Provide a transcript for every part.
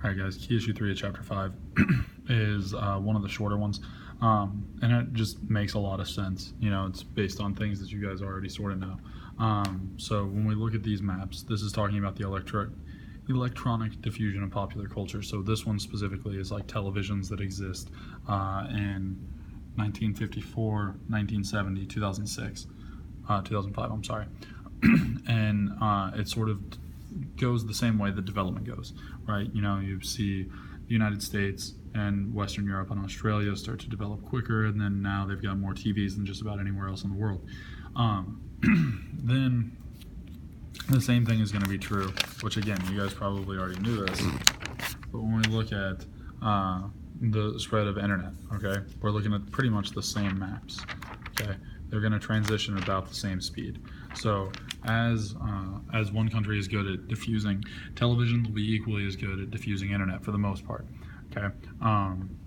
Alright guys, key issue 3 of chapter 5 is one of the shorter ones, and it just makes a lot of sense. You know, it's based on things that you guys already sort of know. So when we look at these maps, this is talking about the electronic diffusion of popular culture. So this one specifically is like televisions that exist in 1954, 1970, 2006, 2005, I'm sorry. And it sort of goes the same way that development goes, right? You know, you see the United States and Western Europe and Australia start to develop quicker, and then now they've got more TVs than just about anywhere else in the world. Then the same thing is going to be true, which again, you guys probably already knew this, but when we look at the spread of internet, okay, we're looking at pretty much the same maps, okay? They're going to transition about the same speed. So as one country is good at diffusing, television will be equally as good at diffusing internet for the most part, okay?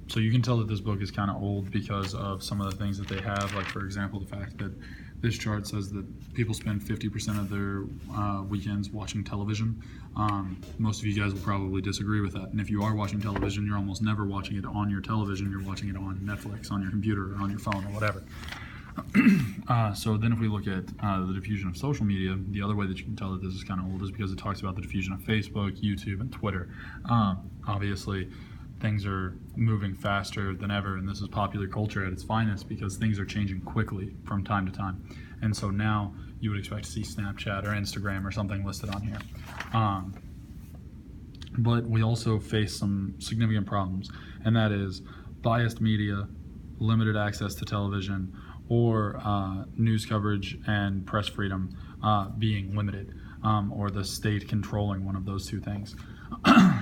So you can tell that this book is kind of old because of some of the things that they have, like for example, the fact that this chart says that people spend 50% of their weekends watching television. Most of you guys will probably disagree with that. And if you are watching television, you're almost never watching it on your television. You're watching it on Netflix, on your computer, or on your phone, or whatever. So then if we look at the diffusion of social media, the other way that you can tell that this is kind of old is because it talks about the diffusion of Facebook, YouTube, and Twitter. Obviously, things are moving faster than ever, and this is popular culture at its finest because things are changing quickly from time to time. And so now you would expect to see Snapchat or Instagram or something listed on here. But we also face some significant problems, and that is biased media, limited access to television, or news coverage and press freedom being limited, or the state controlling one of those two things.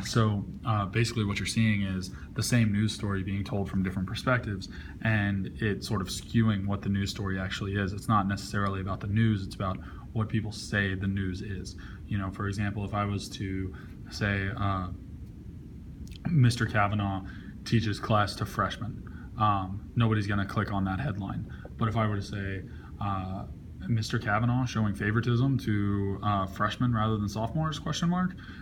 So basically what you're seeing is the same news story being told from different perspectives, and it's sort of skewing what the news story actually is. It's not necessarily about the news, it's about what people say the news is. You know, for example, if I was to say Mr. Kavanaugh teaches class to freshmen, nobody's going to click on that headline. But if I were to say Mr. Kavanaugh showing favoritism to freshmen rather than sophomores,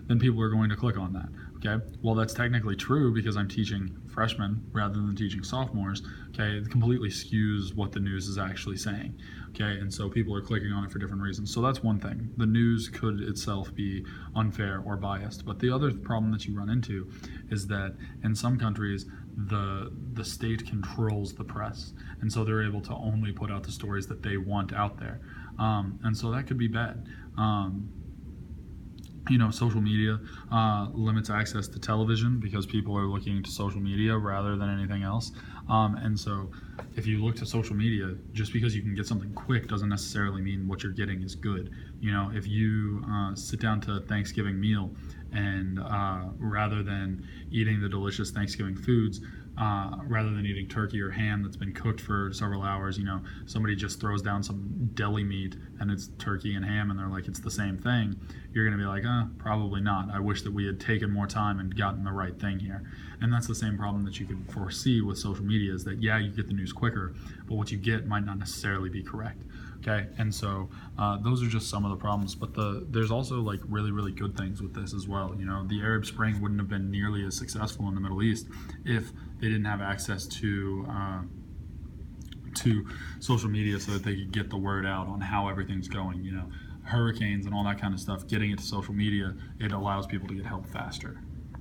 then people are going to click on that, okay? Well, that's technically true because I'm teaching freshmen rather than teaching sophomores, okay? It completely skews what the news is actually saying, okay? And so people are clicking on it for different reasons. So that's one thing. The news could itself be unfair or biased. But the other problem that you run into is that in some countries, the state controls the press, and so they're able to only put out the stories that they want out there, and so that could be bad. You know, social media limits access to television because people are looking to social media rather than anything else, and so if you look to social media, just because you can get something quick doesn't necessarily mean what you're getting is good. You know, if you sit down to a Thanksgiving meal and rather than eating the delicious Thanksgiving foods, rather than eating turkey or ham that's been cooked for several hours, you know, somebody just throws down some deli meat and it's turkey and ham and they're like, it's the same thing. You're going to be like, probably not. I wish that we had taken more time and gotten the right thing here. And that's the same problem that you could foresee with social media, is that, yeah, you get the news quicker, but what you get might not necessarily be correct. Okay, and so those are just some of the problems, but there's also like really, really good things with this as well. You know, the Arab Spring wouldn't have been nearly as successful in the Middle East if they didn't have access to social media so that they could get the word out on how everything's going. You know, hurricanes and all that kind of stuff, getting it to social media, it allows people to get help faster.